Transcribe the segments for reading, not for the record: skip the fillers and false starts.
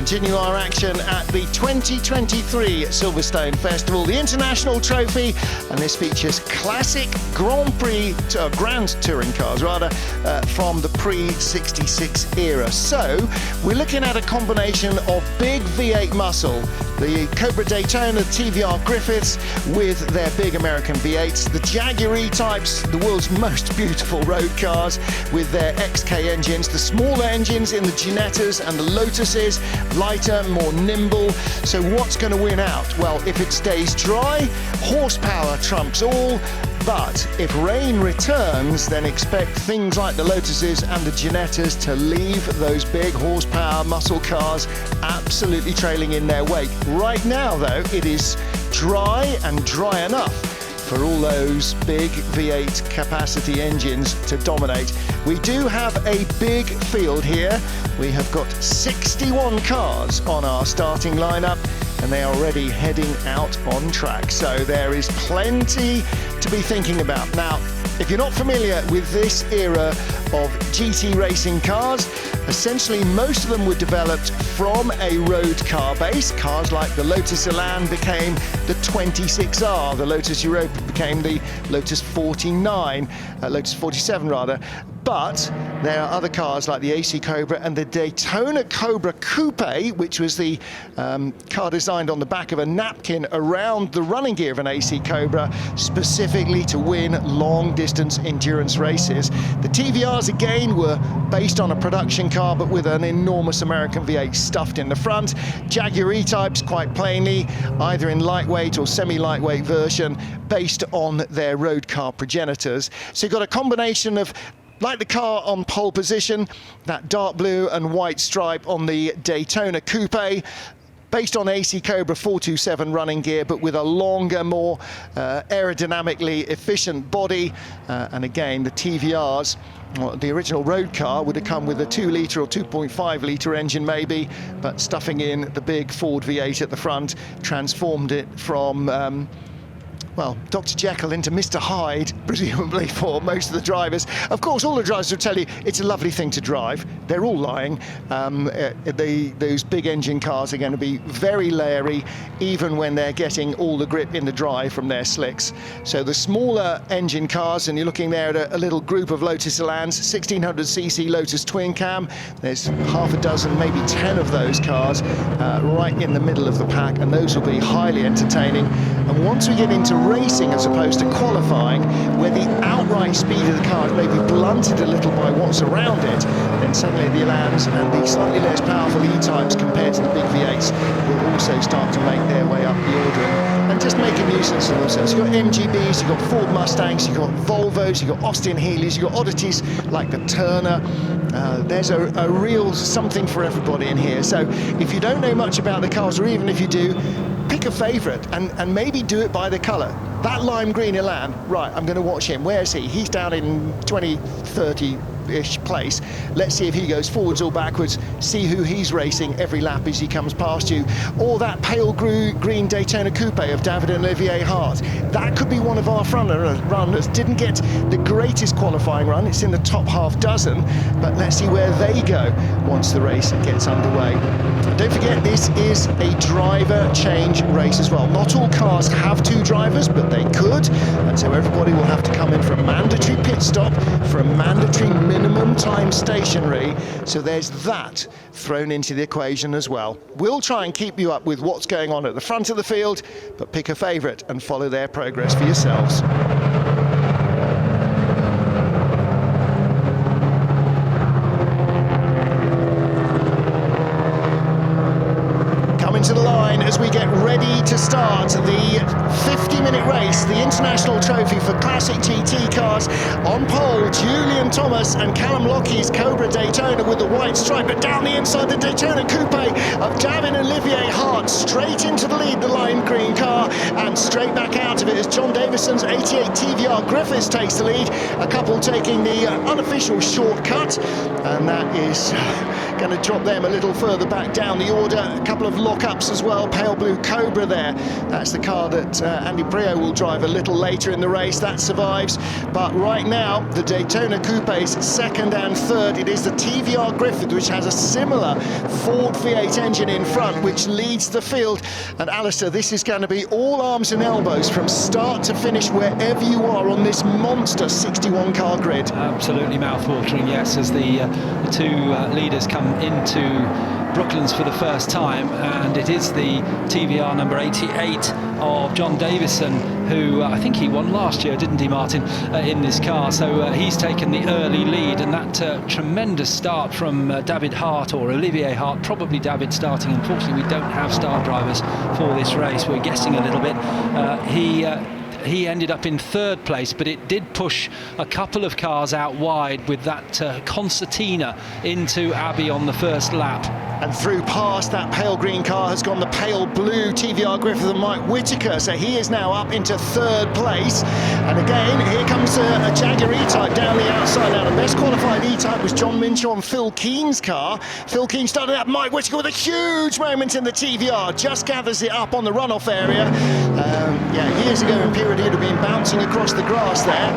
Continue our action at the 2023 Silverstone Festival, the International Trophy, and this features classic Grand Touring cars, from the pre-66 era. So we're looking at a combination of big V8 muscle, the Cobra Daytona, the TVR Griffiths with their big American V8s, the Jaguar E-types, the world's most beautiful road cars with their XK engines, the smaller engines in the Ginettas and the Lotuses, lighter, more nimble. So what's going to win out? Well, if it stays dry, horsepower trumps all. But if rain returns, then expect things like the Lotuses and the Ginettas to leave those big horsepower muscle cars absolutely trailing in their wake. Right now, though, it is dry and dry enough for all those big V8 capacity engines to dominate. We do have a big field here. We have got 61 cars on our starting lineup, and they are already heading out on track. So there is plenty to be thinking about. Now, if you're not familiar with this era of GT racing cars, essentially most of them were developed from a road car base. Cars like the Lotus Elan became the 26R, the Lotus Europa became the Lotus 49, Lotus 47 rather. But there are other cars like the AC Cobra and the Daytona Cobra Coupe, which was the car designed on the back of a napkin around the running gear of an AC Cobra, specifically to win long-distance endurance races. The TVRs, again, were based on a production car, but with an enormous American V8 stuffed in the front. Jaguar E-types, quite plainly, either in lightweight or semi-lightweight version, based on their road car progenitors. So you've got a combination of, like the car on pole position, that dark blue and white stripe on the Daytona Coupe, based on AC Cobra 427 running gear, but with a longer, more aerodynamically efficient body. And again, the TVRs, well, the original road car would have come with a 2-litre or 2.5-litre engine maybe, but stuffing in the big Ford V8 at the front transformed it from well, Dr. Jekyll into Mr. Hyde, presumably, for most of the drivers. Of course, all the drivers will tell you it's a lovely thing to drive. They're all lying. Those big engine cars are going to be very leery, even when they're getting all the grip in the drive from their slicks. So the smaller engine cars, and you're looking there at a little group of Lotus Elans, 1600cc Lotus Twin Cam. There's half a dozen, maybe 10 of those cars right in the middle of the pack, and those will be highly entertaining. And once we get into racing as opposed to qualifying, where the outright speed of the car may be blunted a little by what's around it, then suddenly the Elans and the slightly less powerful E-types compared to the big V8s will also start to make their way up the order and just make a nuisance of themselves. You've got MGBs, you've got Ford Mustangs, you've got Volvos, you've got Austin Healey's, you've got oddities like the Turner. There's a real something for everybody in here. So if you don't know much about the cars, or even if you do, pick a favourite and maybe do it by the colour. That lime green Elan, right, I'm going to watch him. Where's he? He's down in 20, 30-ish place. Let's see if he goes forwards or backwards. See who he's racing every lap as he comes past you. Or that pale green Daytona Coupe of David and Olivier Hart. That could be one of our front runners. Didn't get the greatest qualifying run. It's in the top half dozen, but let's see where they go once the race gets underway. And don't forget, this is a driver change race as well. Not all cars have two drivers, but they could, and so everybody will have to come in for a mandatory pit stop, for a mandatory minimum time stationary. So there's that thrown into the equation as well. We'll try and keep you up with what's going on at the front of the field, but pick a favourite and follow their progress for yourselves. To the line as we get ready to start the 50-minute race, the International Trophy for Classic GT cars. On pole, Julian Thomas and Callum Lockie's Cobra Daytona with the white stripe, but down the inside, the Daytona Coupe of David and Olivier Hart, straight into the lead, the lime green car, and straight back out of it as John Davison's 88 TVR Griffiths takes the lead. A couple taking the unofficial shortcut, and that is going to drop them a little further back down the order. A couple of lockups as well. Pale Blue Cobra there. That's the car that Andy Brio will drive a little later in the race. That survives. But right now, the Daytona Coupe's second and third. It is the TVR Griffith, which has a similar Ford V8 engine in front, which leads the field. And Alistair, this is going to be all arms and elbows from start to finish wherever you are on this monster 61 car grid. Absolutely mouth-watering, yes, as the two leaders come into Brooklands for the first time, and it is the TVR number 88 of John Davison, who I think he won last year, didn't he, Martin, in this car. So he's taken the early lead, and that tremendous start from David Hart, or Olivier Hart, probably David starting. Unfortunately, we don't have start drivers for this race. We're guessing a little bit. He ended up in third place, but it did push a couple of cars out wide with that concertina into Abbey on the first lap. And through past that pale green car has gone the pale blue TVR Griffith and Mike Whitaker, so he is now up into third place. And again, here comes a Jaguar E-Type down the outside. Now, the best qualified E-Type was John Minshaw and Phil Keen's car. Phil Keen started up, Mike Whitaker with a huge moment in the TVR, just gathers it up on the runoff area. Years ago in period he'd have been bouncing across the grass there.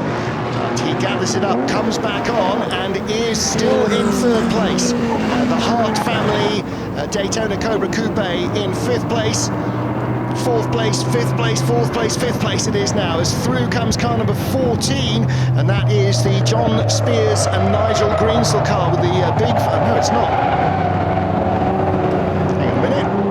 But he gathers it up, comes back on, and is still in third place. The Hart family Daytona Cobra Coupe in fifth place. Fourth place, fifth place, fourth place, fifth place it is now, as through comes car number 14, and that is the John Spears and Nigel Greensell car with the big... no, it's not. Hang on a minute.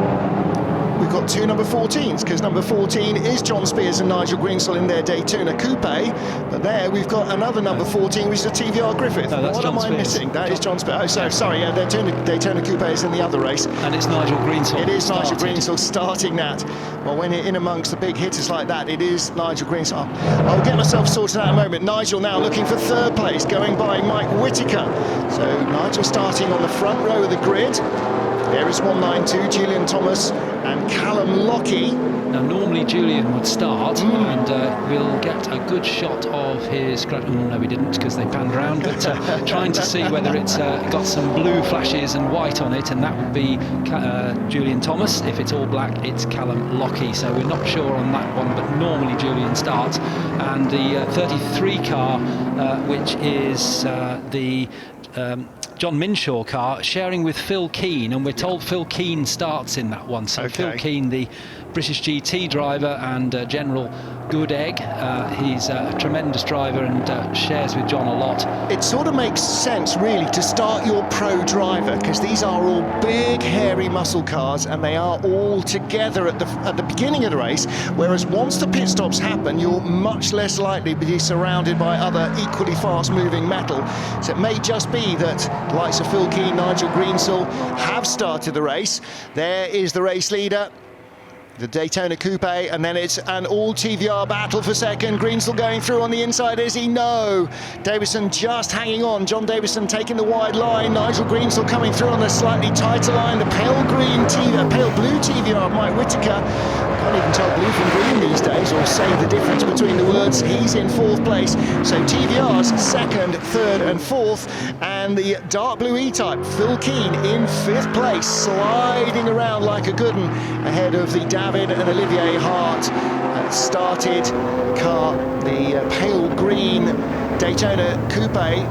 We've got two number 14s, because number 14 is John Spears and Nigel Greensell in their Daytona Coupe, but there we've got another number 14, which is a TVR Griffith. No, that's what John am I Spears. missing? That is John Spears. Oh, sorry, Daytona Coupe is in the other race. And it's Nigel Greensell. It is Nigel Greensell starting that. Well, when you're in amongst the big hitters like that, it is Nigel Greensell. I'll get myself sorted out in a moment. Nigel now looking for third place, going by Mike Whitaker. So Nigel starting on the front row of the grid. There is 192, Julian Thomas and Callum Lockie. Now, normally Julian would start, and we'll get a good shot of his... No, we didn't, because they panned around, but trying to see whether it's got some blue flashes and white on it, and that would be Julian Thomas. If it's all black, it's Callum Lockie. So we're not sure on that one, but normally Julian starts. And the 33 car, which is the... John Minshaw car, sharing with Phil Keen, and we're told Phil Keen starts in that one. So okay. Phil Keen, the British GT driver and general good egg. He's a tremendous driver and shares with John a lot. It sort of makes sense, really, to start your pro driver, because these are all big, hairy muscle cars, and they are all together at the beginning of the race, whereas once the pit stops happen, you're much less likely to be surrounded by other equally fast-moving metal. So it may just be that the likes of Phil Keen, Nigel Greensell have started the race. There is the race leader, the Daytona Coupe, and then it's an all-TVR battle for second. Greensell going through on the inside, is he? No. Davison just hanging on. John Davison taking the wide line. Nigel Greensell coming through on the slightly tighter line. The pale blue TVR of Mike Whitaker. Can't even tell blue from green these days, or say the difference between the words. He's in fourth place. So TVR's second, third and fourth, and the dark blue E-Type, Phil Keen, in fifth place, sliding around like a good one ahead of the David and Olivier Hart started car, the pale green Daytona Coupe.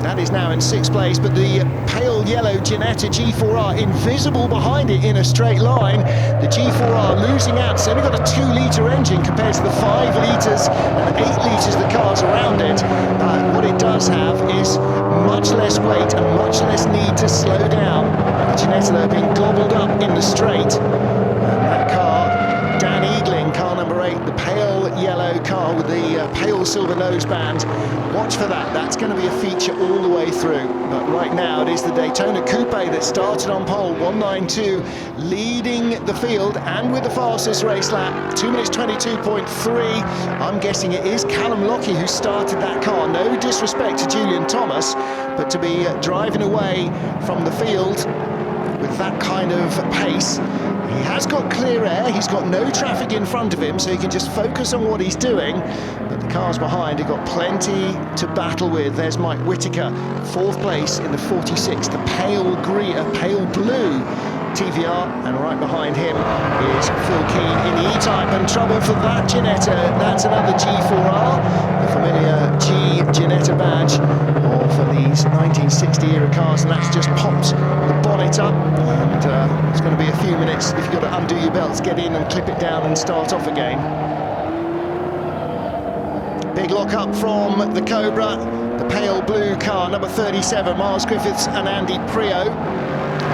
That is now in sixth place, but the pale yellow Ginetta G4R invisible behind it in a straight line. The G4R losing out. It's only got a 2-litre engine compared to the 5 litres and 8 litres the cars around it. What it does have is much less weight and much less need to slow down. The Ginetta though being gobbled up in the straight. And that car, Dan Eagling, car number 8, the pale yellow car with the pale silver noseband. Watch for that. That's going to be a feature all the way through. But right now it is the Daytona Coupe that started on pole, 192, leading the field and with the fastest race lap, 2 minutes 22.3. I'm guessing it is Callum Lockie who started that car. No disrespect to Julian Thomas, but to be driving away from the field with that kind of pace. He has got clear air, he's got no traffic in front of him, so he can just focus on what he's doing. But the cars behind have got plenty to battle with. There's Mike Whittaker, 4th place in the 46, the pale blue TVR, and right behind him is Phil Keane in the E-Type, and trouble for that Ginetta. That's another G4R, the familiar G Ginetta badge for these 1960 era cars, and that's just popped the bonnet up, and it's going to be a few minutes. If you've got to undo your belts, get in and clip it down and start off again. Big lock up from the Cobra, the pale blue car, number 37, Miles Griffiths and Andy Prio.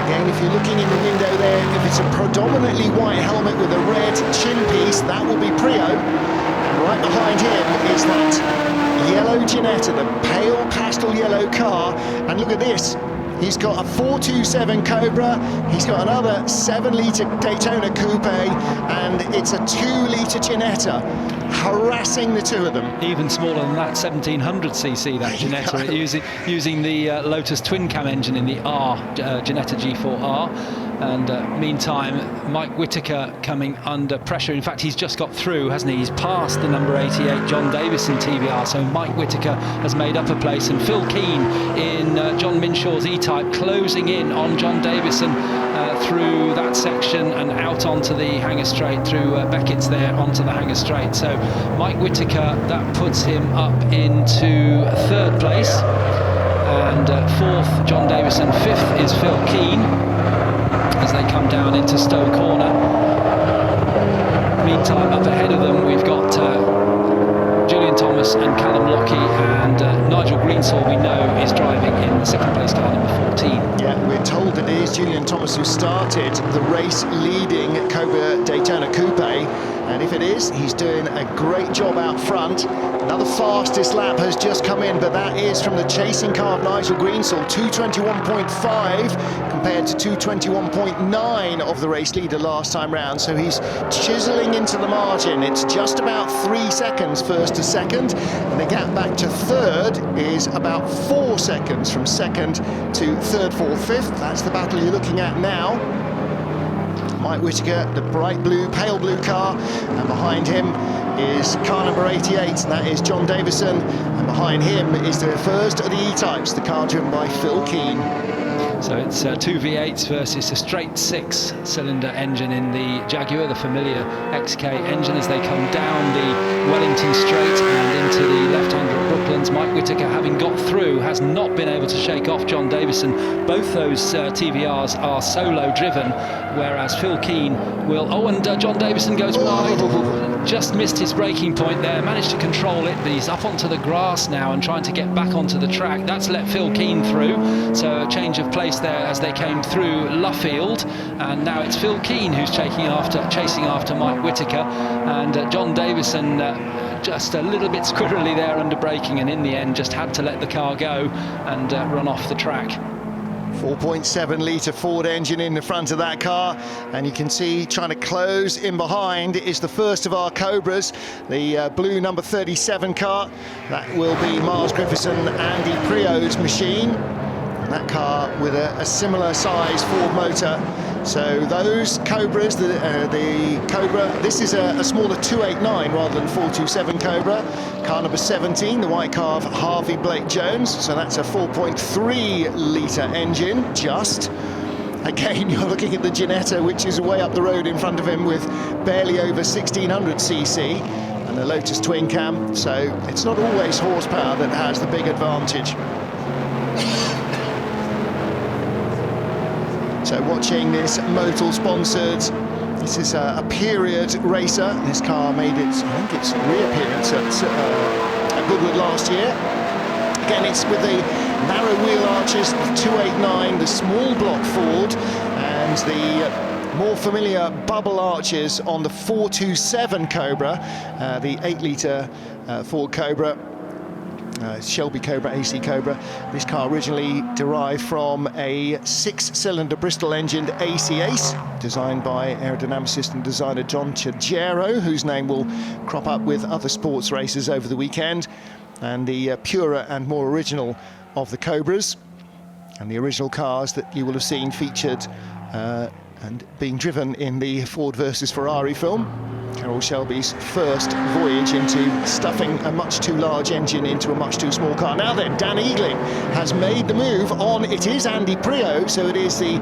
Again, if you're looking in the window there, if it's a predominantly white helmet with a red chin piece, that will be Prio. And right behind him is that yellow Ginetta, the pale pastel yellow car. And look at this. He's got a 427 Cobra, he's got another 7-litre Daytona Coupe, and it's a 2-litre Ginetta, harassing the two of them. Even smaller than that 1700cc, that Ginetta, using the Lotus twin cam engine in the R, Ginetta G4R. And meantime, Mike Whittaker coming under pressure. In fact, he's just got through, hasn't he? He's passed the number 88 John Davison TVR, so Mike Whittaker has made up a place, and Phil Keane in John Minshaw's E-Type closing in on John Davison through that section and out onto the Hanger Straight, through Beckett's there onto the Hanger Straight. So Mike Whittaker, that puts him up into 3rd place, and 4th John Davison, 5th is Phil Keane as they come down into Stowe Corner. Meantime, up ahead of them we've got Julian Thomas and Callum Lockie, and Nigel Greensall, we know, is driving in the 2nd place car, number 14. Yeah, we're told it is Julian Thomas who started the race leading Cobra Daytona Coupe, and if it is, he's doing a great job out front. Now the fastest lap has just come in, but that is from the chasing car of Nigel Greensall, 2:21.5 compared to 2:21.9 of the race leader last time round, so he's chiseling into the margin. It's just about 3 seconds first to second, and the gap back to 3rd is about 4 seconds from 2nd to 3rd, 4th, 5th. That's the battle you're looking at now. Mike Whittaker, the bright blue, pale blue car, and behind him is car number 88, and that is John Davison, and behind him is the first of the E-Types, the car driven by Phil Keane. So it's 2 V8s versus a straight 6-cylinder engine in the Jaguar, the familiar XK engine, as they come down the Wellington Straight and into the left-hander at Brooklands. Mike Whittaker, having got through, has not been able to shake off John Davison. Both those TVRs are solo driven, whereas Phil Keane will... Oh, and John Davison goes wide. Just missed his braking point there, managed to control it, but he's up onto the grass now and trying to get back onto the track. That's let Phil Keane through, so a change of place there as they came through Luffield, and now it's Phil Keane who's chasing after Mike Whittaker, and John Davison just a little bit squirrely there under braking, and in the end just had to let the car go and run off the track. 4.7-litre Ford engine in the front of that car, and you can see trying to close in behind is the first of our Cobras, the blue number 37 car. That will be Miles Griffiths and Andy Prio's machine. That car with a similar size Ford motor. So those Cobras, the Cobra, this is a smaller 289 rather than 427 Cobra. Car number 17, the white car of Harvey Blake Jones. So that's a 4.3-litre engine, just. Again, you're looking at the Ginetta, which is way up the road in front of him with barely over 1600cc, and the Lotus twin cam. So it's not always horsepower that has the big advantage. So watching this Motul sponsored, this is a period racer. This car made its, I think its reappearance at Goodwood last year. Again, it's with the narrow wheel arches, the 289, the small block Ford, and the more familiar bubble arches on the 427 Cobra, the 8-litre Ford Cobra. Shelby Cobra, AC Cobra. This car originally derived from a 6-cylinder Bristol-engined AC Ace, designed by aerodynamicist and designer John Chagero, whose name will crop up with other sports races over the weekend, and the purer and more original of the Cobras. And the original cars that you will have seen featured and being driven in the Ford versus Ferrari film. Carroll Shelby's first voyage into stuffing a much too large engine into a much too small car. Now then, Dan Eagling has made the move on. It is Andy Priaulx, so it is the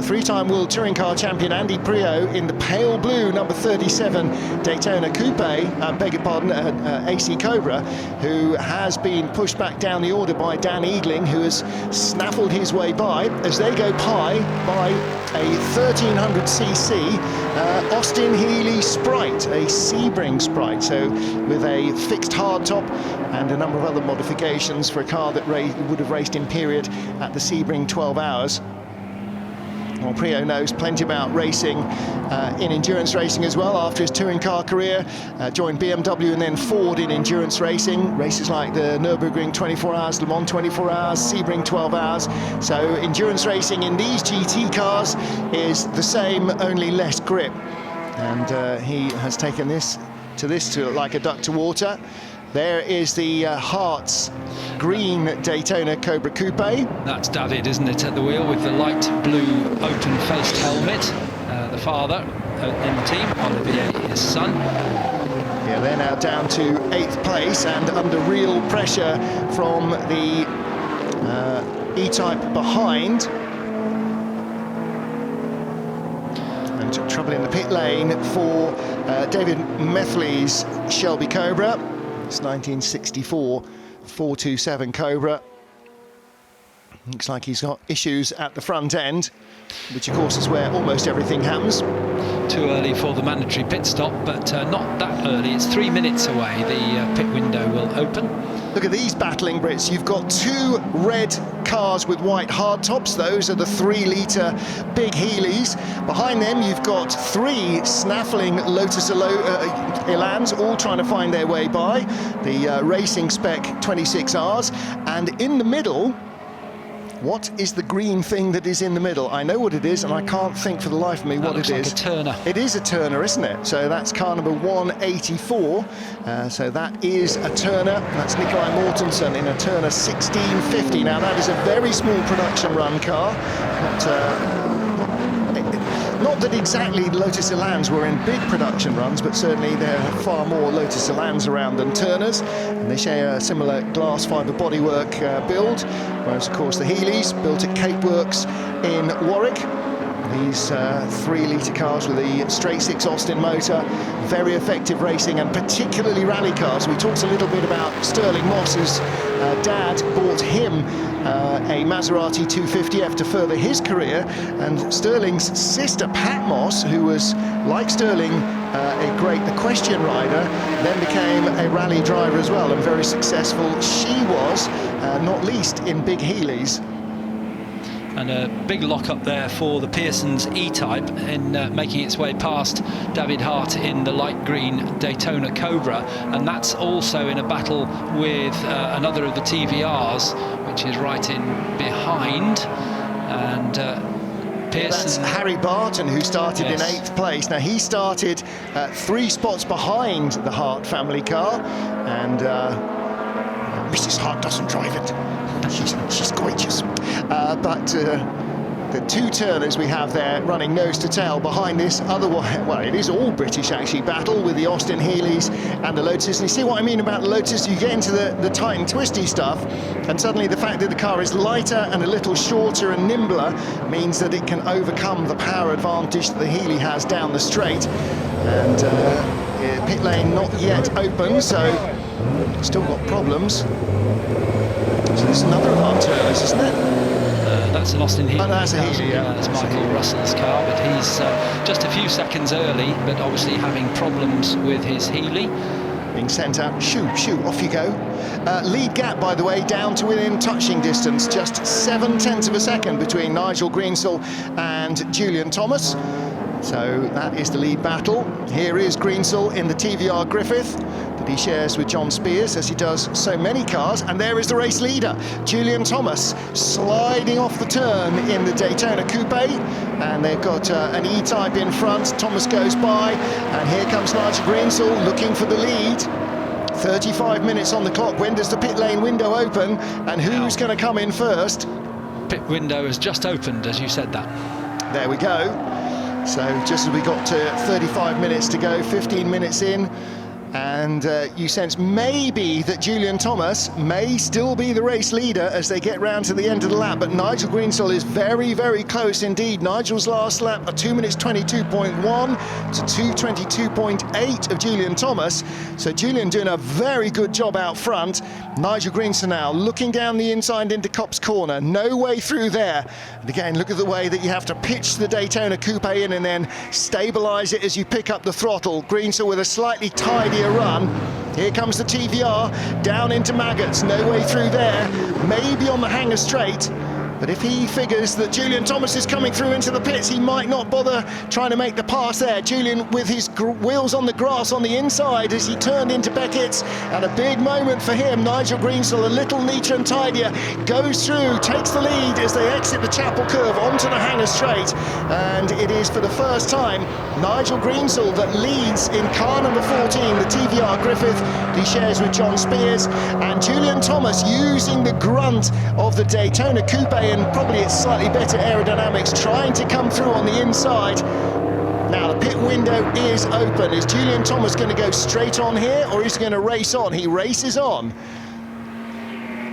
three-time World Touring Car Champion Andy Priaulx in the pale blue number 37 Daytona Coupe, beg your pardon, AC Cobra, who has been pushed back down the order by Dan Eagling, who has snaffled his way by as they go by a 1300cc Austin Healey Sprite, a Sebring Sprite, so with a fixed hardtop and a number of other modifications for a car that would have raced in period at the Sebring 12 Hours. Well, Priaulx knows plenty about racing in endurance racing as well. After his touring car career, joined BMW and then Ford in endurance racing. Races like the Nürburgring 24 Hours, Le Mans 24 Hours, Sebring 12 Hours. So endurance racing in these GT cars is the same, only less grip. And he has taken this to like a duck to water. There is the Hearts green Daytona Cobra Coupe. That's David, isn't it, at the wheel with the light blue open-faced helmet. The father in the team, Olivier, his son. Yeah, they're now down to 8th place and under real pressure from the E-Type behind. And trouble in the pit lane for David Methley's Shelby Cobra. It's 1964 427 Cobra. Looks like he's got issues at the front end, which of course is where almost everything happens. Too early for the mandatory pit stop, but not that early. It's 3 minutes away. The pit window will open. Look at these battling Brits. You've got two red cars with white hardtops. Those are the 3-litre big Healeys. Behind them, you've got 3 snaffling Lotus Elans, all trying to find their way by. The racing spec 26Rs. And in the middle, what is the green thing that is in the middle? I know what it is, and I can't think for the life of me what it is. That looks like a Turner. It is a Turner, isn't it? So that's car number 184. So that is a Turner. That's Nikolai Mortensen in a Turner 1650. Now, that is a very small production run car. Not that exactly Lotus Elans were in big production runs, but certainly there are far more Lotus Elans around than Turners, and they share a similar glass fibre bodywork build, whereas of course the Healeys, built at Cape Works in Warwick. These 3-litre cars with a straight-six Austin motor, very effective racing and particularly rally cars. We talked a little bit about Sterling Moss's dad bought him a Maserati 250F to further his career, and Sterling's sister Pat Moss, who was like Sterling a great equestrian rider, then became a rally driver as well, and very successful she was, not least in big Healeys. And a big lock-up there for the Pearson's E-Type in making its way past David Hart in the light green Daytona Cobra, and that's also in a battle with another of the TVRs, which is right in behind. And Pearson... That's Harry Barton, who started in 8th place. Now, he started 3 spots behind the Hart family car, and Mrs. Hart doesn't drive it. She's gorgeous. But the 2 Turners we have there running nose to tail behind this otherwise, well, it is all British actually, battle with the Austin Healeys and the Lotus. And you see what I mean about the Lotus? You get into the tight and twisty stuff, and suddenly the fact that the car is lighter and a little shorter and nimbler means that it can overcome the power advantage that the Healey has down the straight. And pit lane not yet open, so still got problems. So there's another of our Turners, isn't it? That's an Austin Healey. Oh, that's a Healey, yeah. That's Michael Russell's car, but he's just a few seconds early, but obviously having problems with his Healey. Being sent out, shoo, off you go. Lead gap, by the way, down to within touching distance, just 0.7 of a second between Nigel Greensall and Julian Thomas. So that is the lead battle. Here is Greensall in the TVR Griffith that he shares with John Spears, as he does so many cars, and there is the race leader, Julian Thomas, sliding off the turn in the Daytona Coupe, and they've got an E-Type in front. Thomas goes by, and here comes Nigel Greensall looking for the lead. 35 minutes on the clock. When does the pit lane window open, and who's going to come in first? pit window has just opened as you said that. There we go. So just as we got to 35 minutes to go, 15 minutes in, and you sense maybe that Julian Thomas may still be the race leader as they get round to the end of the lap, but Nigel Greensill is very, very close indeed. Nigel's last lap, a 2 minutes 22.1 to 2:22.8 of Julian Thomas. So Julian doing a very good job out front. Nigel Greensill now looking down the inside into Copse Corner, no way through there. And again, look at the way that you have to pitch the Daytona Coupe in and then stabilise it as you pick up the throttle. Greensill with a slightly tidier run. Here comes the TVR down into Maggots, no way through there, maybe on the hanger straight. But if he figures that Julian Thomas is coming through into the pits, he might not bother trying to make the pass there. Julian with his wheels on the grass on the inside as he turned into Beckett's, and a big moment for him. Nigel Greensill, a little neater and tidier, goes through, takes the lead as they exit the Chapel Curve onto the hanger straight. And it is for the first time Nigel Greensill that leads in car number 14, the TVR Griffith. He shares with John Spears, and Julian Thomas using the grunt of the Daytona Coupe and probably its slightly better aerodynamics, trying to come through on the inside. Now the pit window is open. Is Julian Thomas going to go straight on here, or is he going to race on? He races on.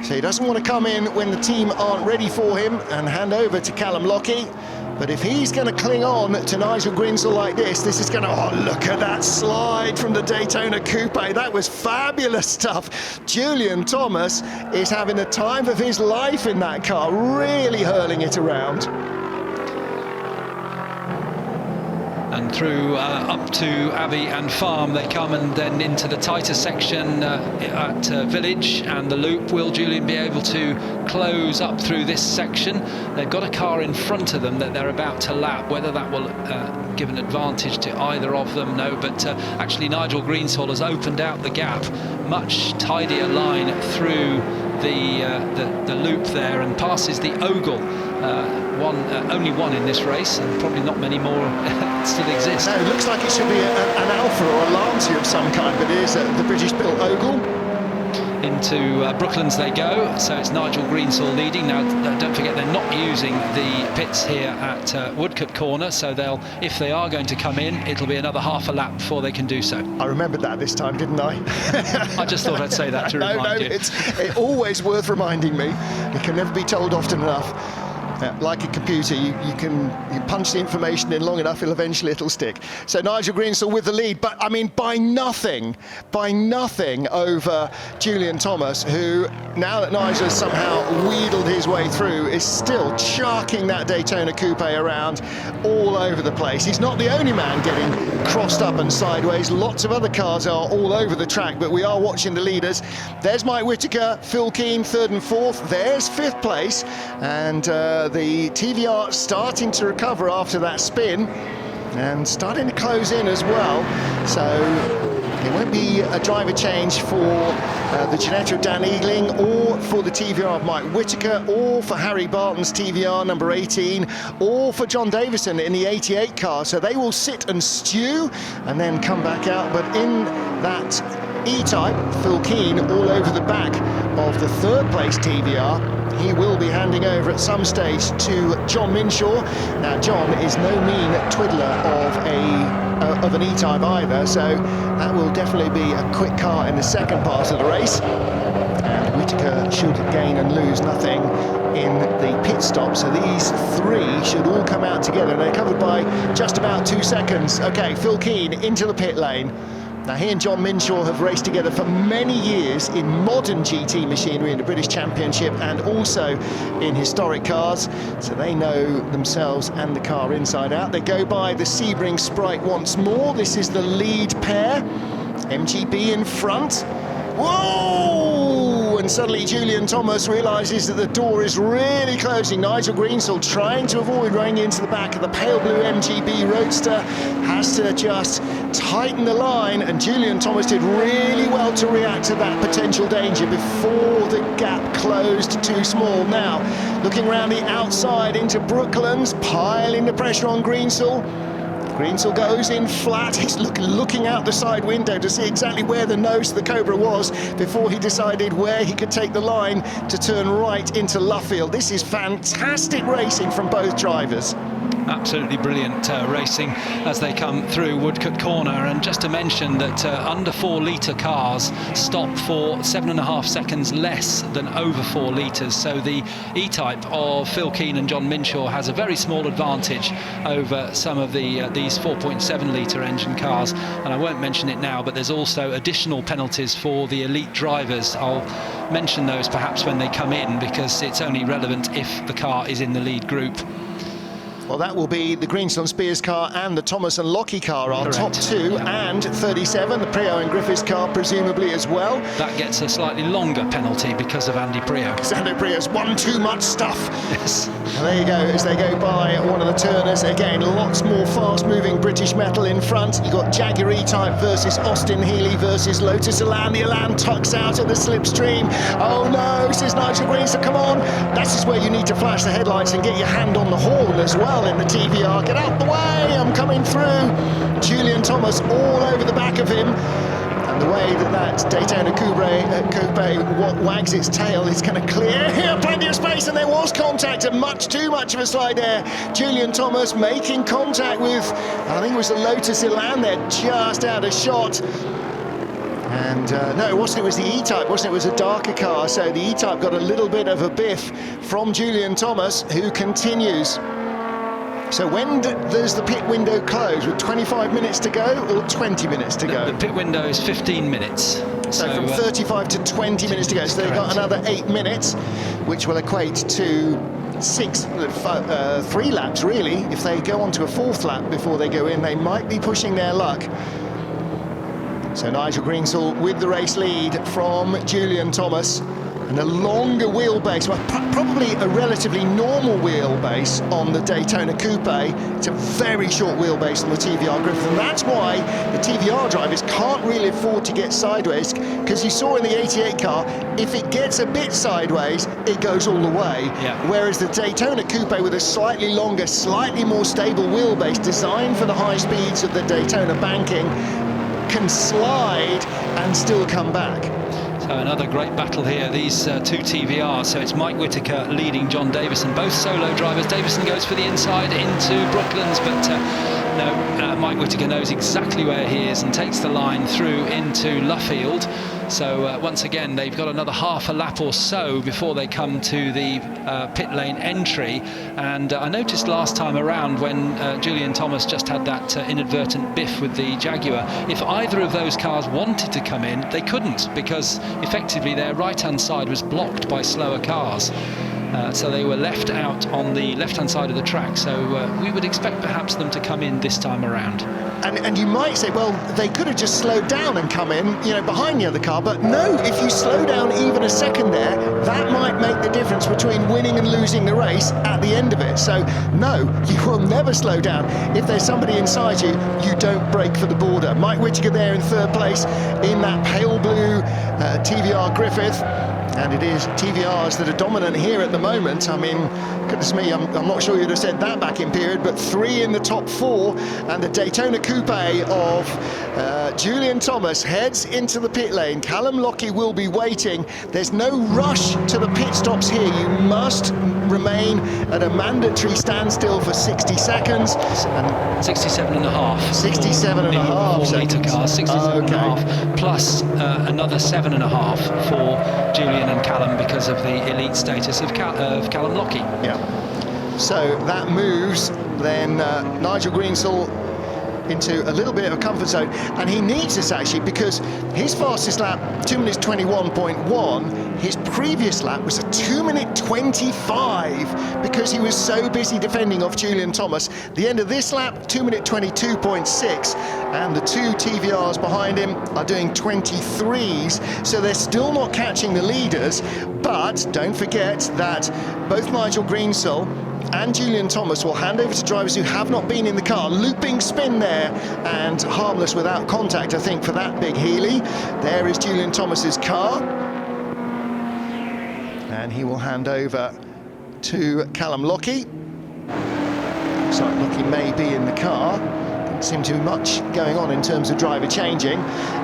So he doesn't want to come in when the team aren't ready for him and hand over to Callum Lockie. But if he's going to cling on to Nigel Greensill like this is going to... Oh, look at that slide from the Daytona Coupe. That was fabulous stuff. Julian Thomas is having the time of his life in that car, really hurling it around. And through up to Abbey and Farm they come, and then into the tighter section at Village and the Loop. Will Julian be able to close up through this section? They've got a car in front of them that they're about to lap. Whether that will give an advantage to either of them, no, but actually Nigel Greensill has opened out the gap. Much tidier line through the loop there, and passes the Ogle. Only one in this race, and probably not many more still exist. No, it looks like it should be an Alpha or a Lancia of some kind, but it is the British-built Ogle. Into Brooklands they go, so it's Nigel Greensill leading. Now, don't forget, they're not using the pits here at Woodcote Corner, so if they are going to come in, it'll be another half a lap before they can do so. I remembered that this time, didn't I? I just thought I'd say that to remind you. It's always worth reminding me. It can never be told often enough. Like a computer, you punch the information in long enough, it'll stick. So Nigel Greensill with the lead, but I mean by nothing over Julian Thomas, who, now that Nigel has somehow wheedled his way through, is still charking that Daytona Coupe around all over the place. He's not the only man getting crossed up and sideways. Lots of other cars are all over the track, but we are watching the leaders. There's Mike Whittaker, Phil Keane, 3rd and 4th. There's 5th place, and the TVR starting to recover after that spin and starting to close in as well. So it won't be a driver change for the Ginetta of Dan Eagling, or for the TVR of Mike Whittaker, or for Harry Barton's TVR number 18, or for John Davison in the 88 car. So they will sit and stew and then come back out. But in that E-Type, Phil Keane all over the back of the 3rd place TVR. He will be handing over at some stage to John Minshaw. Now, John is no mean twiddler of an E-Type either, so that will definitely be a quick car in the second part of the race. And Whittaker should gain and lose nothing in the pit stop, so these three should all come out together, and they're covered by just about 2 seconds. Okay, Phil Keane into the pit lane. Now, he and John Minshaw have raced together for many years in modern GT machinery in the British Championship, and also in historic cars, so they know themselves and the car inside out. They go by the Sebring Sprite once more. This is the lead pair. MGB in front. Whoa! And suddenly Julian Thomas realises that the door is really closing. Nigel Greensill, trying to avoid running into the back of the pale blue MGB Roadster, has to just tighten the line, and Julian Thomas did really well to react to that potential danger before the gap closed too small. Now, looking around the outside into Brooklands, piling the pressure on Greensill. Greensel goes in flat. He's looking out the side window to see exactly where the nose of the Cobra was before he decided where he could take the line to turn right into Luffield. This is fantastic racing from both drivers. Absolutely brilliant racing as they come through Woodcote Corner. And just to mention that under 4 litre cars stop for 7.5 seconds less than over 4 litres. So the E-Type of Phil Keane and John Minshaw has a very small advantage over some of these 4.7 litre engine cars. And I won't mention it now, but there's also additional penalties for the elite drivers. I'll mention those perhaps when they come in, because it's only relevant if the car is in the lead group. Well, that will be the Greensel and Spears car and the Thomas and Lockie car, our Correct. top two, yeah. and 37, the Priaulx and Griffiths car, presumably as well. That gets a slightly longer penalty because of Andy Priaulx. Andy Priaulx's won too much stuff. Yes. And there you go, as they go by one of the turners. Again, lots more fast-moving British metal in front. You've got Jaguar E-Type versus Austin Healey versus Lotus Elan. The Elan tucks out of the slipstream. Oh no, says Nigel Greensel, come on. That is where you need to flash the headlights and get your hand on the horn as well in the TVR. Get out the way, I'm coming through. Julian Thomas all over the back of him. And the way that Daytona Coupe wags its tail is going to clear here, plenty of space, and there was contact, and much too much of a slide there. Julian Thomas making contact with, I think it was the Lotus Elan there, just out of shot. And no, it wasn't, it was the E-Type, wasn't it? It was a darker car, so the E-Type got a little bit of a biff from Julian Thomas, who continues. So when does the pit window close? With 25 minutes to go or 20 minutes to go? The pit window is 15 minutes. So from 35 to 20 minutes to go. So they've got another 8 minutes, which will equate to 3 laps, really. If they go on to a 4th lap before they go in, they might be pushing their luck. So Nigel Greensel with the race lead from Julian Thomas. And a longer wheelbase, well, probably a relatively normal wheelbase on the Daytona Coupe. It's a very short wheelbase on the TVR Griffith, and that's why the TVR drivers can't really afford to get sideways, because you saw in the 88 car, if it gets a bit sideways, it goes all the way. Yeah. Whereas the Daytona Coupe, with a slightly longer, slightly more stable wheelbase, designed for the high speeds of the Daytona banking, can slide and still come back. So another great battle here, these two TVRs. So it's Mike Whittaker leading John Davison, both solo drivers. Davison goes for the inside into Brooklands, but no, Mike Whittaker knows exactly where he is and takes the line through into Luffield. So once again, they've got another half a lap or so before they come to the pit lane entry. And I noticed last time around when Julian Thomas just had that inadvertent biff with the Jaguar, if either of those cars wanted to come in, they couldn't, because effectively their right-hand side was blocked by slower cars. So they were left out on the left-hand side of the track. So we would expect perhaps them to come in this time around. And you might say, well, they could have just slowed down and come in, you know, behind the other car. But no, if you slow down even a second there, that might make the difference between winning and losing the race at the end of it. So no, you will never slow down. If there's somebody inside you, you don't brake for the border. Mike Whittaker there in 3rd place in that pale blue TVR Griffith. And it is TVRs that are dominant here at the moment. I mean, goodness me, I'm not sure you'd have said that back in period, but 3 in the top 4, and the Daytona Coupe of Julian Thomas heads into the pit lane. Callum Lockie will be waiting. There's no rush to the pit stops here. You must remain at a mandatory standstill for 60 seconds. And 67 and a half. 67 and a half. 4 litre cars, 67 and a half, plus another 7.5 for Julian and Callum because of the elite status of Callum Lockie. Yeah. So that moves then Nigel Greensel into a little bit of a comfort zone, and he needs this actually, because his fastest lap 2 minutes 21.1, his previous lap was a 2 minute 25 because he was so busy defending off Julian Thomas. The end of this lap 2 minute 22.6, and the 2 TVRs behind him are doing 23s, so they're still not catching the leaders. But don't forget that both Nigel Greensel and Julian Thomas will hand over to drivers who have not been in the car. Looping spin there, and harmless without contact, I think, for that big Healey. There is Julian Thomas's car, and he will hand over to Callum Lockie. Looks like Lockie may be in the car. didn't seem to be much going on in terms of driver changing.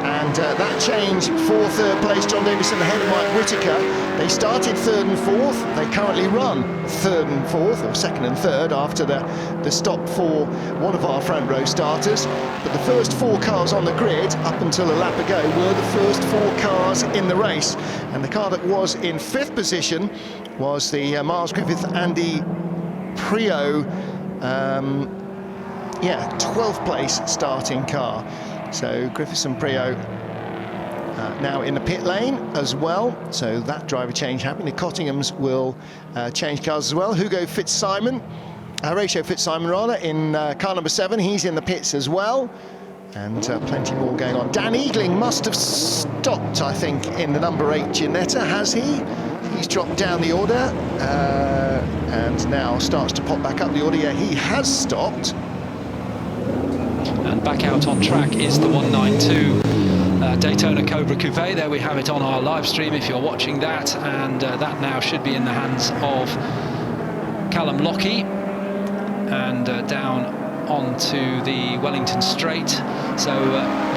And that change for third place, John Davison ahead of Mike Whitaker. They started third and fourth. They currently run third and fourth, or second and third, after the stop for one of our front row starters. But the first 4 cars on the grid, up until a lap ago, were the first 4 cars in the race. And the car that was in 5th position was the Miles Griffith Andy Prio, 12th place starting car. So Griffiths and Prio now in the pit lane as well. So that driver change happening. The Cottinghams will change cars as well. Hugo Fitzsimon, Horatio Fitzsimon rather, in car number 7. He's in the pits as well. And plenty more going on. Dan Eagling must have stopped, I think, in the number 8 Ginetta, has he? He's dropped down the order and now starts to pop back up the order. Yeah, he has stopped. And back out on track is the 192 Daytona Cobra Coupe. There we have it on our live stream if you're watching that, and that now should be in the hands of Callum Lockie, and down onto the Wellington Straight. So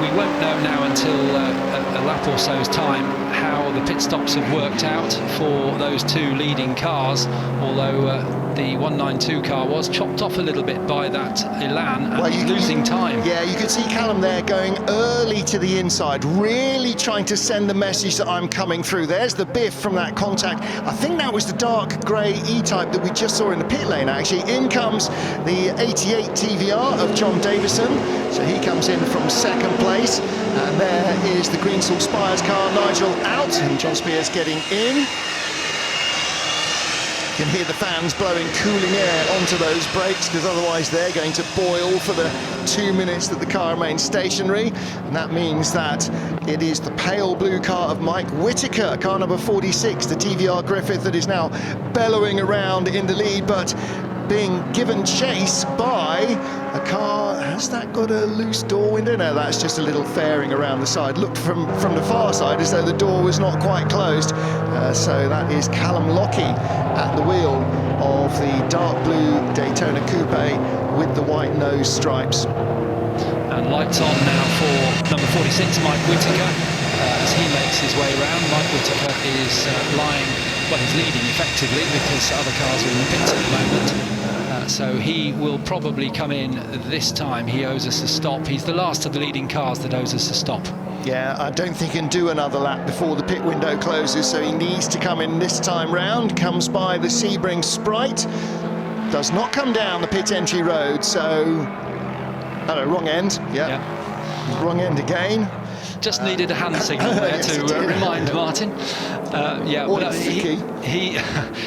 we won't know now until a lap or so's time how the pit stops have worked out for those 2 leading cars, although the 192 car was chopped off a little bit by that Elan and losing time. Yeah, you could see Callum there going early to the inside, really trying to send the message that I'm coming through. There's the biff from that contact. I think that was the dark grey E-Type that we just saw in the pit lane, actually. In comes the 88 TVR of John Davison. So he comes in from 2nd place. And there is the Greensall Spires car, Nigel out, and John Spears getting in. You can hear the fans blowing cooling air onto those brakes, because otherwise they're going to boil for the 2 minutes that the car remains stationary. And that means that it is the pale blue car of Mike Whitaker, car number 46, the TVR Griffith, that is now bellowing around in the lead, but being given chase by a car. Has that got a loose door window? No, that's just a little fairing around the side. Looked from the far side as though the door was not quite closed. So that is Callum Lockie at the wheel of the dark blue Daytona Coupe with the white nose stripes. And lights on now for number 46, Mike Whitaker, as he makes his way around. Mike Whitaker is lying, well, he's leading effectively because other cars are in the pits at the moment. So he will probably come in this time. He owes us a stop. He's the last of the leading cars that owes us a stop. Yeah, I don't think he can do another lap before the pit window closes, so he needs to come in this time round. Comes by the Sebring Sprite, does not come down the pit entry road, so... Oh no, wrong end, yeah. Wrong end again. Just needed a hand signal there yes, to remind Martin.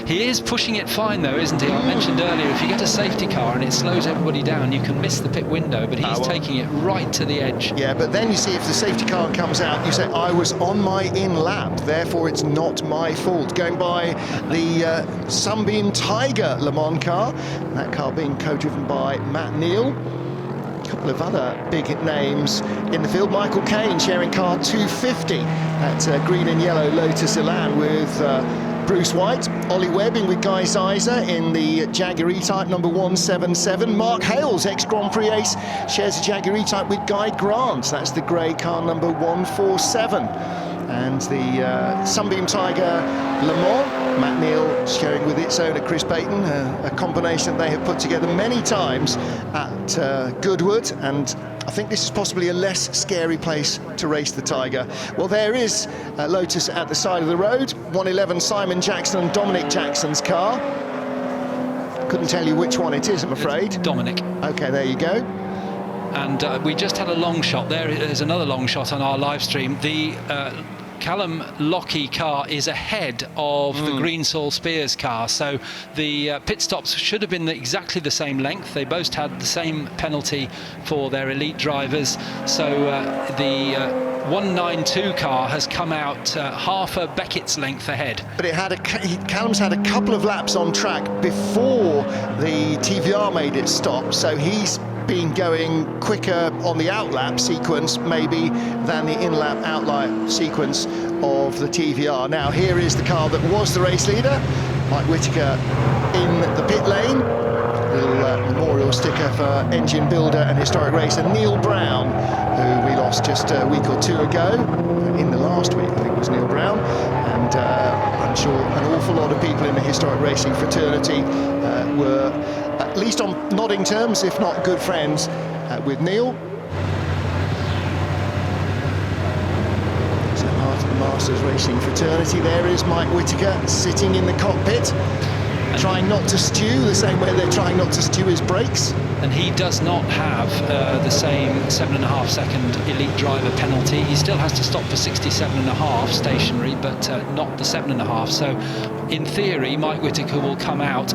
He is pushing it fine though, isn't he? I mentioned earlier, if you get a safety car and it slows everybody down, you can miss the pit window, but he's taking it right to the edge. Yeah, but then you see if the safety car comes out, you say, I was on my in lap, therefore it's not my fault. Going by the Sunbeam Tiger Le Mans car, that car being co-driven by Matt Neal. Couple of other big names in the field. Michael Caine sharing car 250 at green and yellow Lotus Elan with Bruce White. Ollie Webbing with Guy Zeiser in the Jaguar E-Type number 177. Mark Hales, ex-Grand Prix ace, shares a Jaguar E-Type with Guy Grant. That's the grey car number 147. And the Sunbeam Tiger Le Mans, Matt Neal sharing with its owner Chris Payton, a combination they have put together many times at Goodwood, and I think this is possibly a less scary place to race the Tiger. Well, there is Lotus at the side of the road, 111 Simon Jackson and Dominic Jackson's car. Couldn't tell you which one it is, I'm afraid. It's Dominic. Okay, there you go. And we just had a long shot. There's another long shot on our live stream. The Callum Lockie car is ahead of the Greensall Spears car, so the pit stops should have been exactly the same length. They both had the same penalty for their elite drivers, so the 192 car has come out half a Beckett's length ahead. But it had Callum's had a couple of laps on track before the TVR made it stop, so he's been going quicker on the outlap sequence maybe than the in-lap outlap sequence of the TVR. Now here is the car that was the race leader, Mike Whitaker in the pit lane. Little memorial real sticker for engine builder and historic racer Neil Brown, who we lost just a week or two ago. In the last week, I think it was Neil Brown. And I'm sure an awful lot of people in the historic racing fraternity were at least on nodding terms, if not good friends, with Neil. So part of the Masters Racing fraternity, there is Mike Whittaker sitting in the cockpit, trying not to stew the same way they're trying not to stew his brakes. And he does not have the same 7.5 second elite driver penalty. He still has to stop for 67.5 stationary, but not the 7.5. So in theory, Mike Whittaker will come out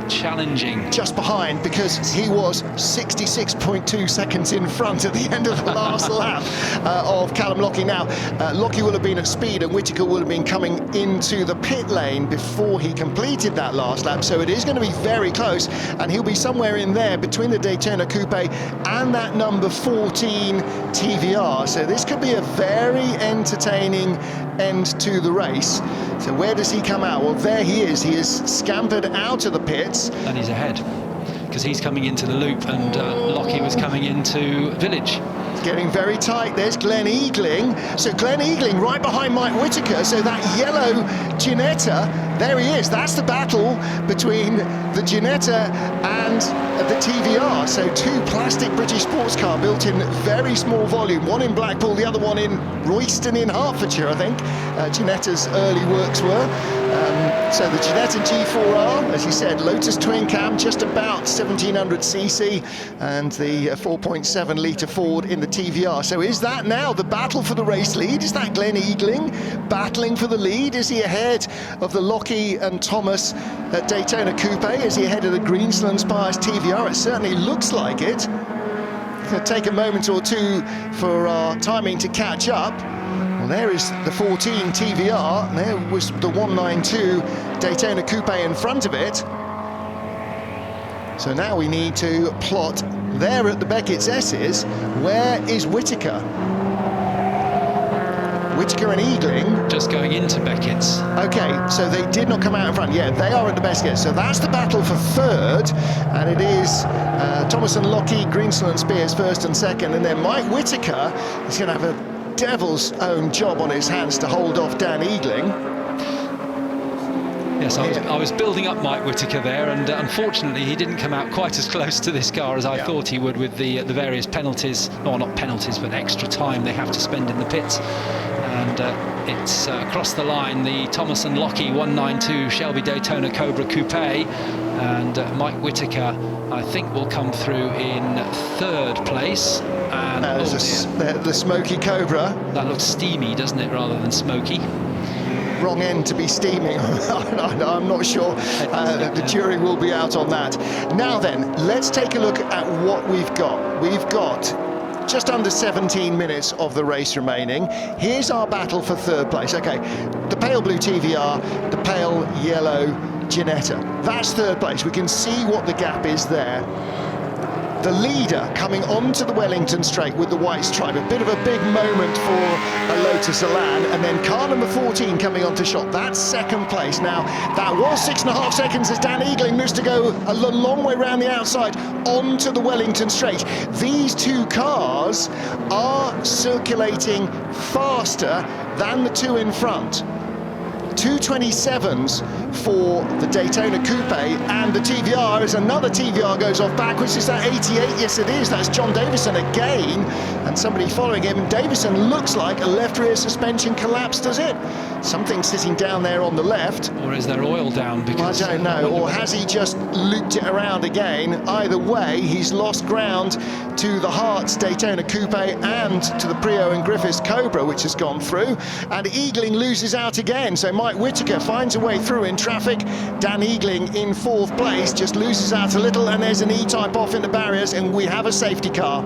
challenging. Just behind, because he was 66.2 seconds in front at the end of the last lap of Callum Lockie. Now, Lockie will have been at speed and Whittaker will have been coming into the pit lane before he completed that last lap, so it is going to be very close, and he'll be somewhere in there between the Daytona Coupe and that number 14 TVR, so this could be a very entertaining end to the race. So where does he come out? Well, there he is scampered out of the pits. And he's ahead, because he's coming into the loop and Lockie was coming into Village. Getting very tight. There's Glenn Eagling. So Glenn Eagling right behind Mike Whittaker. So that yellow Ginetta, there he is. That's the battle between the Ginetta and the TVR. So two plastic British sports car built in very small volume. One in Blackpool, the other one in Royston in Hertfordshire, I think. Ginetta's early works were. So the Ginetta G4R, as you said, Lotus twin cam, just about 1700cc, and the 4.7 litre Ford in the TVR. So is that now the battle for the race lead? Is that Glenn Eagling battling for the lead? Is he ahead of the Lockie and Thomas at Daytona Coupe? Is he ahead of the Greensland Spires TVR? It certainly looks like it. It's going to take a moment or two for our timing to catch up. Well, there is the 14 TVR, and there was the 192 Daytona Coupe in front of it. So now we need to plot there at the Beckett's S's. Where is Whittaker? Whittaker and Eagling. Just going into Beckett's. Okay, so they did not come out in front. Yeah, they are at the Beckett's. So that's the battle for third, and it is Thomas and Lockie, Greensland Spears first and second, and then Mike Whittaker is going to have a devil's own job on his hands to hold off Dan Eagling. Yes, I was building up Mike Whittaker there, and unfortunately he didn't come out quite as close to this car as I thought he would, with the various penalties, or not penalties, but extra time they have to spend in the pits. And it's across the line, the Thomas and Lockie 192 Shelby Daytona Cobra Coupe, and Mike Whittaker, I think, will come through in third place. And the Smoky Cobra. That looks steamy, doesn't it, rather than smoky? Wrong end to be steaming. I'm not sure. The jury will be out on that. Now then, let's take a look at what we've got. We've got just under 17 minutes of the race remaining. Here's our battle for third place. Okay, the pale blue TVR, the pale yellow Ginetta. That's third place. We can see what the gap is there. The leader coming onto the Wellington straight with the white stripe, a bit of a big moment for a Lotus Elan, and then car number 14 coming onto shot. That's second place. Now, that was 6.5 seconds as Dan Eagling moves to go a long way around the outside onto the Wellington straight. These two cars are circulating faster than the two in front. 2:27s for the Daytona Coupe, and the TVR, as another TVR goes off backwards. Is that 88? Yes, it is. That's John Davison again, and somebody following him. Davison looks like a left rear suspension collapse, does it? Something sitting down there on the left. Or is there oil down? Because I don't know. Or has he just looped it around again? Either way, he's lost ground to the Hearts Daytona Coupe and to the Prio and Griffiths Cobra, which has gone through. And Eagling loses out again. So Mike Whittaker finds a way through in traffic. Dan Eagling in fourth place just loses out a little, and there's an E-type off in the barriers, and we have a safety car.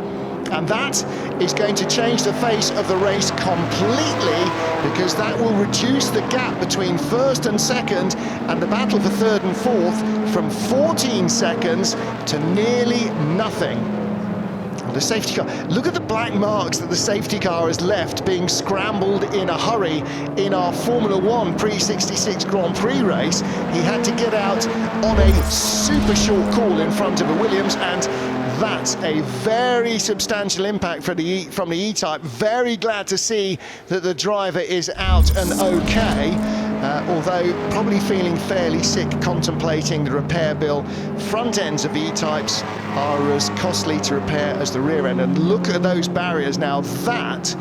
And that is going to change the face of the race completely, because that will reduce the gap between first and second and the battle for third and fourth from 14 seconds to nearly nothing. The safety car, look at the black marks that the safety car has left being scrambled in a hurry in our Formula 1 pre-66 Grand Prix race. He had to get out on a super short call in front of a Williams, and that's a very substantial impact from the E-Type. Very glad to see that the driver is out and okay, although probably feeling fairly sick contemplating the repair bill. Front ends of E-Types are as costly to repair as the rear end, and look at those barriers now. That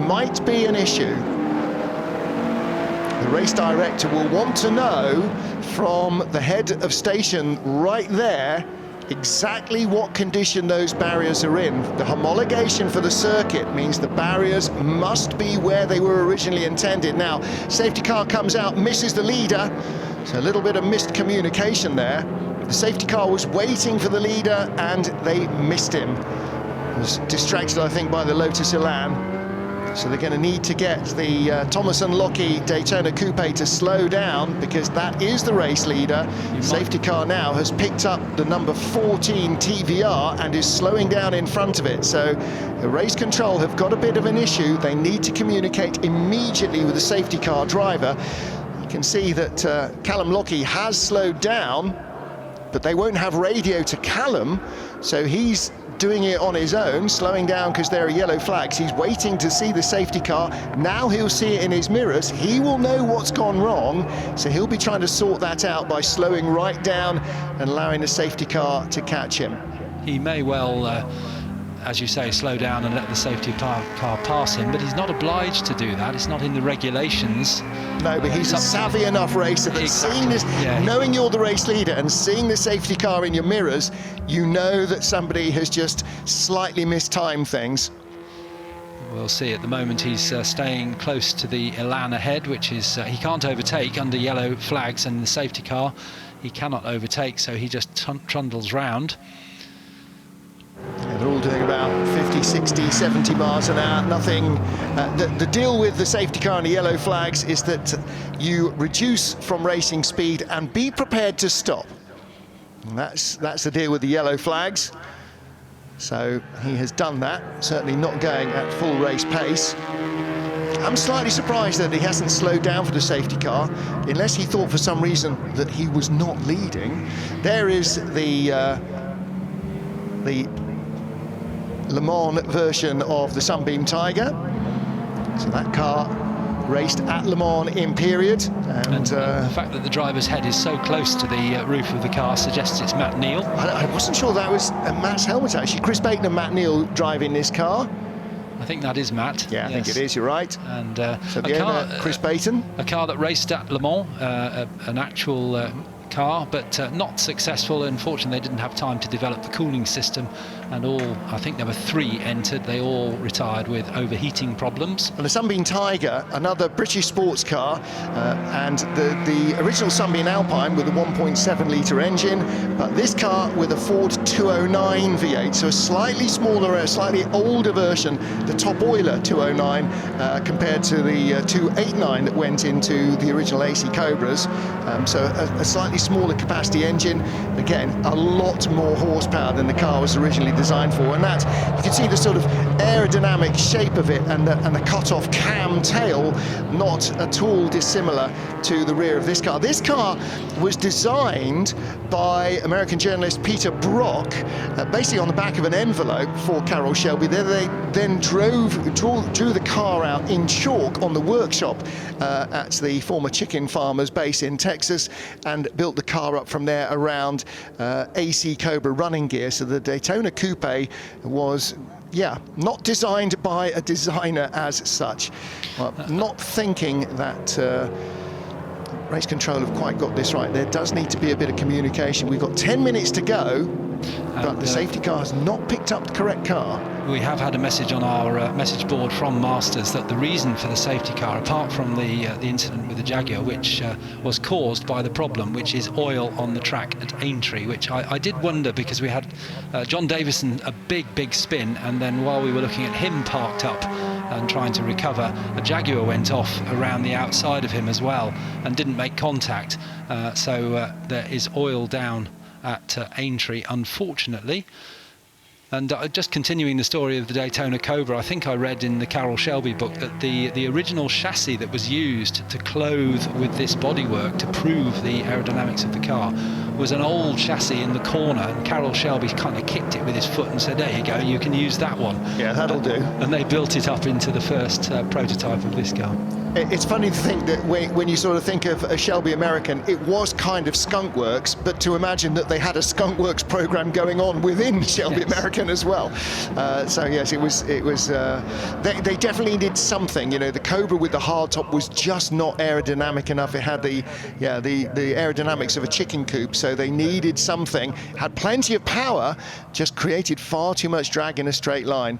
might be an issue. The race director will want to know from the head of station right there exactly what condition those barriers are in. The homologation for the circuit means the barriers must be where they were originally intended. Now, safety car comes out, misses the leader, so a little bit of missed communication there. The safety car was waiting for the leader and they missed him. Was distracted, I think, by the Lotus Elan. So they're going to need to get the Thomas & Lockey Daytona Coupe to slow down, because that is the race leader. Safety car now has picked up the number 14 TVR and is slowing down in front of it. So the race control have got a bit of an issue. They need to communicate immediately with the safety car driver. You can see that Callum Lockey has slowed down, but they won't have radio to Callum, so he's doing it on his own, slowing down because there are yellow flags. He's waiting to see the safety car. Now he'll see it in his mirrors. He will know what's gone wrong, so he'll be trying to sort that out by slowing right down and allowing the safety car to catch him. He may well, as you say, slow down and let the safety car pass him, but he's not obliged to do that. It's not in the regulations. No, but he's a savvy enough racer that seeing this, knowing you're the race leader and seeing the safety car in your mirrors, you know that somebody has just slightly mistimed things. We'll see. At the moment he's staying close to the Elan ahead, which is he can't overtake under yellow flags, and the safety car he cannot overtake, so he just trundles round. They're all doing about 50, 60, 70 miles an hour. Nothing. The deal with the safety car and the yellow flags is that you reduce from racing speed and be prepared to stop. And that's the deal with the yellow flags. So he has done that, certainly not going at full race pace. I'm slightly surprised that he hasn't slowed down for the safety car, unless he thought for some reason that he was not leading. There is the Le Mans version of the Sunbeam Tiger. So that car raced at Le Mans in period. And the fact that the driver's head is so close to the roof of the car suggests it's Matt Neal. I wasn't sure that was Matt's helmet, actually. Chris Baton and Matt Neal driving this car. I think that is Matt. Yeah, I think it is, you're right. And so the owner, Chris Baton. A car that raced at Le Mans, an actual car, but not successful. Unfortunately, they didn't have time to develop the cooling system, and I think there were 3 entered. They all retired with overheating problems. And the Sunbeam Tiger, another British sports car, and the original Sunbeam Alpine with a 1.7 litre engine, but this car with a Ford 209 V8, so a slightly smaller, a slightly older version, the Top Oiler 209, compared to the 289 that went into the original AC Cobras. So a slightly smaller capacity engine, again a lot more horsepower than the car was originally designed for, and that you can see the sort of aerodynamic shape of it, and the cut-off cam tail not at all dissimilar to the rear of this car. This car was designed by American journalist Peter Brock, basically on the back of an envelope for Carroll Shelby. They then drew the car out in chalk on the workshop at the former chicken farmer's base in Texas, and built the car up from there around AC Cobra running gear. So the Daytona Coupe was, not designed by a designer as such. Well, not thinking that race control have quite got this right. There does need to be a bit of communication. We've got 10 minutes to go, but the safety car has not picked up the correct car. We have had a message on our message board from Masters that the reason for the safety car, apart from the incident with the Jaguar, which was caused by the problem, which is oil on the track at Aintree, which I did wonder, because we had John Davison a big spin, and then while we were looking at him parked up and trying to recover, a Jaguar went off around the outside of him as well and didn't make contact. So there is oil down at Aintree, unfortunately. And just continuing the story of the Daytona Cobra, I think I read in the Carroll Shelby book that the original chassis that was used to clothe with this bodywork to prove the aerodynamics of the car was an old chassis in the corner, and Carroll Shelby kind of kicked it with his foot and said, there you go, you can use that one. Yeah, that'll do. And they built it up into the first prototype of this car. It's funny to think that when you sort of think of a Shelby American, it was kind of Skunk Works, but to imagine that they had a Skunk Works program going on within Shelby American as well. So yes, it was. They definitely needed something. You know, the Cobra with the hardtop was just not aerodynamic enough. It had the aerodynamics of a chicken coop, so they needed something. Had plenty of power, just created far too much drag in a straight line.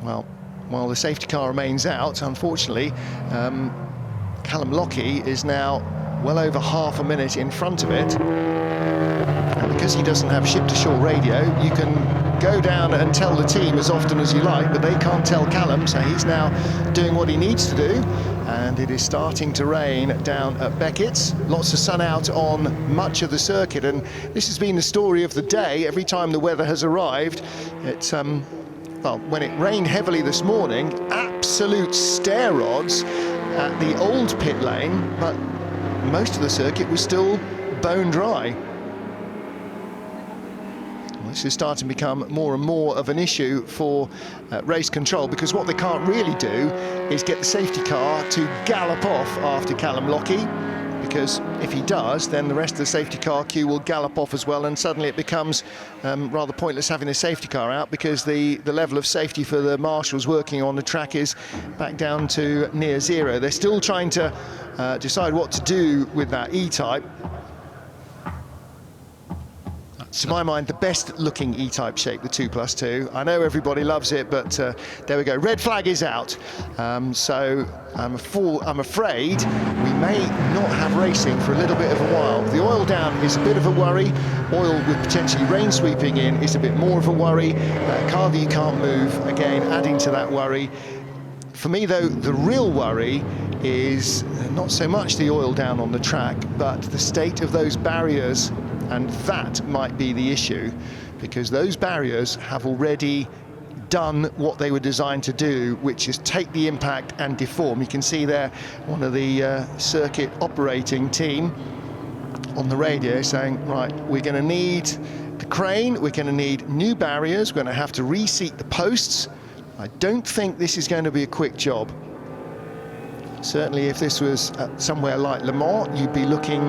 Well, while the safety car remains out, unfortunately, Callum Lockie is now well over half a minute in front of it. And because he doesn't have ship-to-shore radio, you can go down and tell the team as often as you like, but they can't tell Callum, so he's now doing what he needs to do. And it is starting to rain down at Beckett's. Lots of sun out on much of the circuit, and this has been the story of the day. Every time the weather has arrived, it's well, when it rained heavily this morning, absolute stair rods at the old pit lane, but most of the circuit was still bone dry. This is starting to become more and more of an issue for race control, because what they can't really do is get the safety car to gallop off after Callum Lockie, because if he does, then the rest of the safety car queue will gallop off as well, and suddenly it becomes rather pointless having the safety car out, because the level of safety for the marshals working on the track is back down to near zero. They're still trying to decide what to do with that E-Type. To my mind, the best looking E-Type shape, the 2+2. I know everybody loves it, but there we go. Red flag is out. So I'm afraid we may not have racing for a little bit of a while. The oil down is a bit of a worry. Oil with potentially rain sweeping in is a bit more of a worry. Car that you can't move, again, adding to that worry. For me, though, the real worry is not so much the oil down on the track, but the state of those barriers. And that might be the issue, because those barriers have already done what they were designed to do, which is take the impact and deform. You can see there one of the circuit operating team on the radio saying, right, we're going to need the crane, we're going to need new barriers, we're going to have to reseat the posts. I don't think this is going to be a quick job. Certainly if this was somewhere like Le Mans, you'd be looking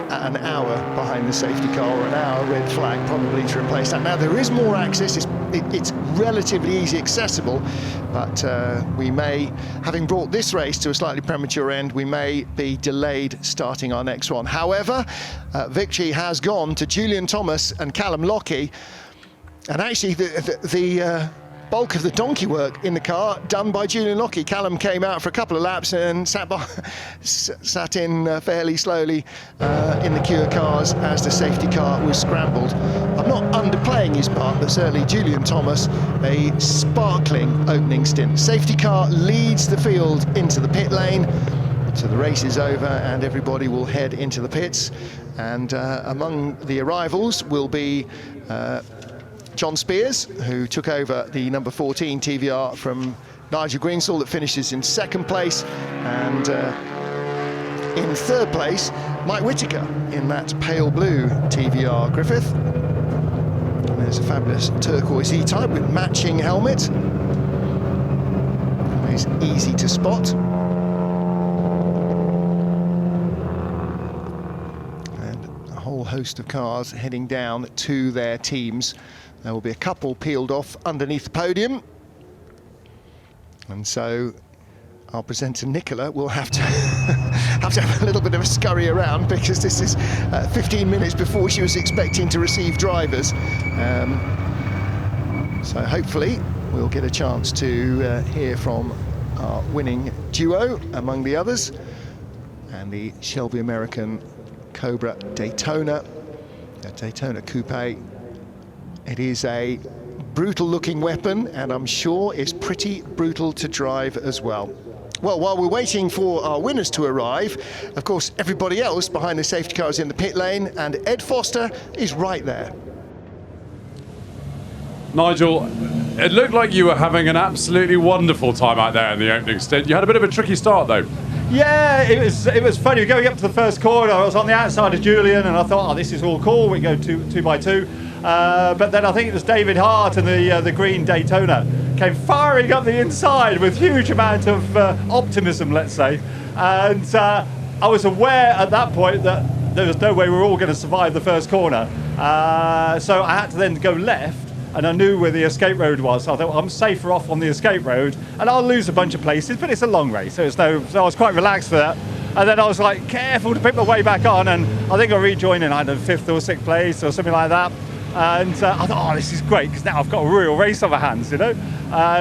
at an hour behind the safety car, or an hour red flag probably to replace that. Now there is more access, it's relatively easy accessible, but we may, having brought this race to a slightly premature end, we may be delayed starting our next one. However, victory has gone to Julian Thomas and Callum Lockie, and actually the bulk of the donkey work in the car done by Julian Lockie. Callum came out for a couple of laps and sat in fairly slowly in the queue of cars as the safety car was scrambled. I'm not underplaying his part, but certainly Julian Thomas, a sparkling opening stint. Safety car leads the field into the pit lane, so the race is over and everybody will head into the pits. And among the arrivals will be John Spears, who took over the number 14 TVR from Nigel Greensall, that finishes in second place, and in third place, Mike Whittaker in that pale blue TVR Griffith. And there's a fabulous turquoise E-Type with matching helmet. Always easy to spot. And a whole host of cars heading down to their teams. There will be a couple peeled off underneath the podium, and so our presenter Nicola will have to have a little bit of a scurry around, because this is 15 minutes before she was expecting to receive drivers. So hopefully we'll get a chance to hear from our winning duo among the others, and the Shelby American Cobra Daytona, the Daytona Coupe. It is a brutal-looking weapon, and I'm sure is pretty brutal to drive as well. Well, while we're waiting for our winners to arrive, of course, everybody else behind the safety car is in the pit lane, and Ed Foster is right there. Nigel, it looked like you were having an absolutely wonderful time out there in the opening stint. You had a bit of a tricky start though. Yeah, it was funny. Going up to the first corner, I was on the outside of Julian, and I thought, oh, this is all cool. We go two by two. But then I think it was David Hart and the green Daytona came firing up the inside with huge amount of optimism, let's say. And I was aware at that point that there was no way we were all going to survive the first corner. So I had to then go left. And I knew where the escape road was, so I thought, well, I'm safer off on the escape road, and I'll lose a bunch of places, but it's a long race, so I was quite relaxed for that. And then I was like, careful to pick my way back on, and I think I rejoined in either 5th or 6th place or something like that. And I thought, oh, this is great, because now I've got a real race on my hands, you know.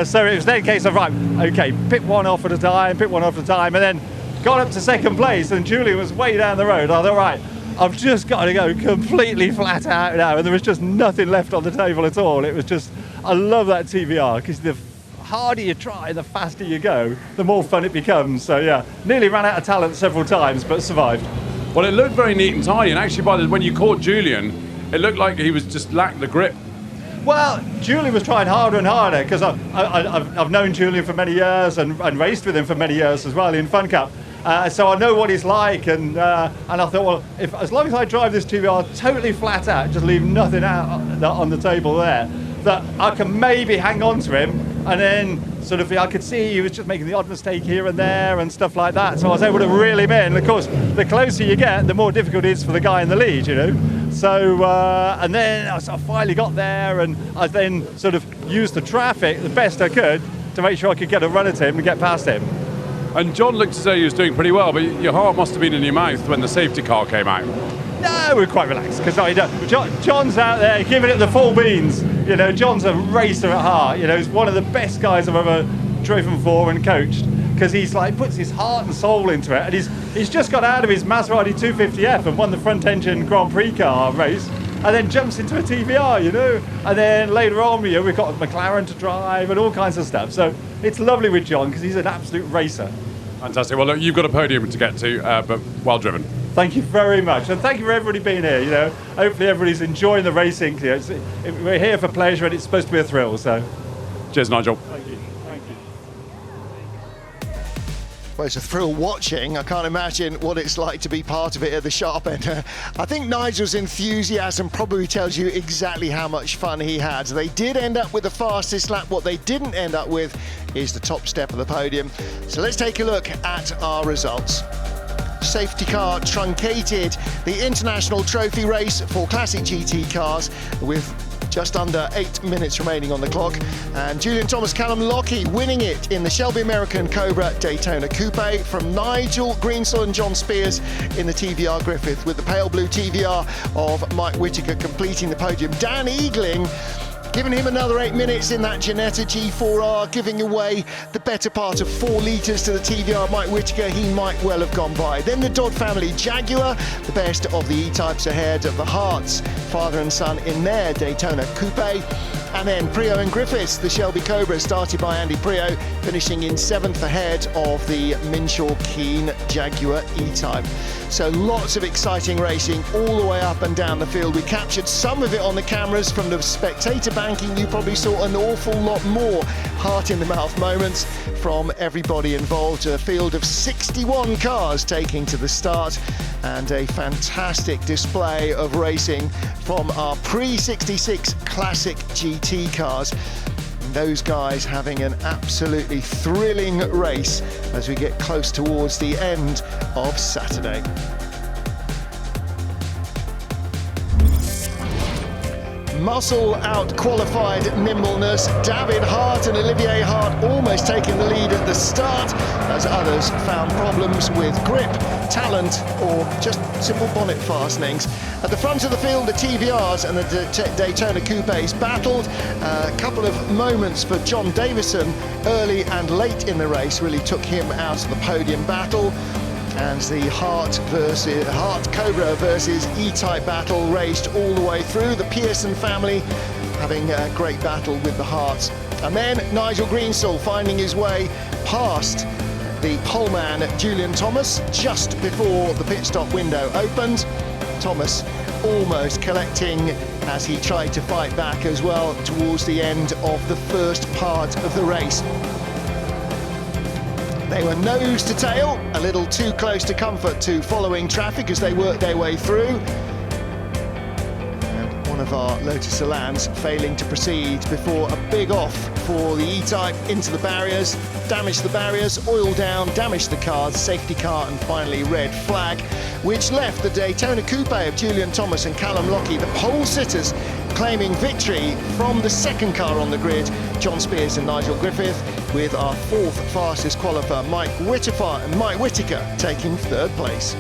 So it was then a case of, right, okay, pick one off at a time, and then got up to 2nd place, and Julian was way down the road. I thought, right, I've just got to go completely flat out now, and there was just nothing left on the table at all. It was just, I love that TVR, because the harder you try, the faster you go, the more fun it becomes. So yeah, nearly ran out of talent several times, but survived. Well, it looked very neat and tidy, and actually when you caught Julian, it looked like he was just lacked the grip. Well, Julian was trying harder and harder, because I've known Julian for many years and raced with him for many years as well in Fun Cup. So I know what he's like, and I thought, well, as long as I drive this TVR totally flat out, just leave nothing out on the table there, that I can maybe hang on to him, and then sort of I could see he was just making the odd mistake here and there and stuff like that. So I was able to reel him in. And of course, the closer you get, the more difficult it is for the guy in the lead, you know. So and then I finally got there, and I then sort of used the traffic the best I could to make sure I could get a run at him and get past him. And John looked as though he was doing pretty well, but your heart must have been in your mouth when the safety car came out. No, we're quite relaxed, because John's out there giving it the full beans. You know, John's a racer at heart. You know, he's one of the best guys I've ever driven for and coached, because he's like puts his heart and soul into it. And he's just got out of his Maserati 250F and won the front engine Grand Prix car race, and then jumps into a TVR, you know. And then later on, you know, we've got a McLaren to drive and all kinds of stuff. So it's lovely with John, because he's an absolute racer. Fantastic. Well, look, you've got a podium to get to, but well driven. Thank you very much, and thank you for everybody being here. You know, hopefully everybody's enjoying the racing. You know, we're here for pleasure, and it's supposed to be a thrill. So, cheers, Nigel. Thank you. Thank you. Well, it's a thrill watching. I can't imagine what it's like to be part of it at the sharp end. I think Nigel's enthusiasm probably tells you exactly how much fun he had. They did end up with the fastest lap. What they didn't end up with is the top step of the podium. So let's take a look at our results. Safety car truncated the International Trophy race for Classic GT cars with just under 8 minutes remaining on the clock, and Julian Thomas Callum Lockie winning it in the Shelby American Cobra Daytona Coupe from Nigel Greensell and John Spears in the TVR Griffith, with the pale blue TVR of Mike Whittaker completing the podium. Dan Eagling giving him another 8 minutes in that Ginetta G4R, giving away the better part of 4 litres to the TVR Mike Whittaker. He might well have gone by. Then the Dodd family Jaguar, the best of the E-types ahead of the Harts, father and son in their Daytona Coupe. And then Prio and Griffiths, the Shelby Cobra, started by Andy Prio, finishing in 7th ahead of the Minshaw Keen Jaguar E-Type. So lots of exciting racing all the way up and down the field. We captured some of it on the cameras from the spectator banking. You probably saw an awful lot more heart-in-the-mouth moments from everybody involved. A field of 61 cars taking to the start, and a fantastic display of racing from our pre-66 Classic GT cars. Those guys having an absolutely thrilling race as we get close towards the end of Saturday. Muscle out-qualified nimbleness. David Hart and Olivier Hart almost taking the lead at the start, as others found problems with grip, talent, or just simple bonnet fastenings. At the front of the field, the TVRs and the Daytona Coupes battled. A couple of moments for John Davison early and late in the race really took him out of the podium battle. And the Hart Cobra versus E-Type battle raged all the way through. The Pearson family having a great battle with the Harts. And then Nigel Greensell finding his way past the poleman Julian Thomas just before the pit stop window opened. Thomas almost collecting as he tried to fight back as well towards the end of the first part of the race. They were nose to tail, a little too close to comfort to following traffic as they worked their way through. And one of our Lotus Elans failing to proceed before a big off for the E-Type into the barriers, damaged the barriers, oil down, damaged the cars, safety car, and finally red flag, which left the Daytona Coupe of Julian Thomas and Callum Lockie, the pole sitters, claiming victory from the second car on the grid, John Spears and Nigel Griffith, with our fourth fastest qualifier, Mike Whittaker, taking third place.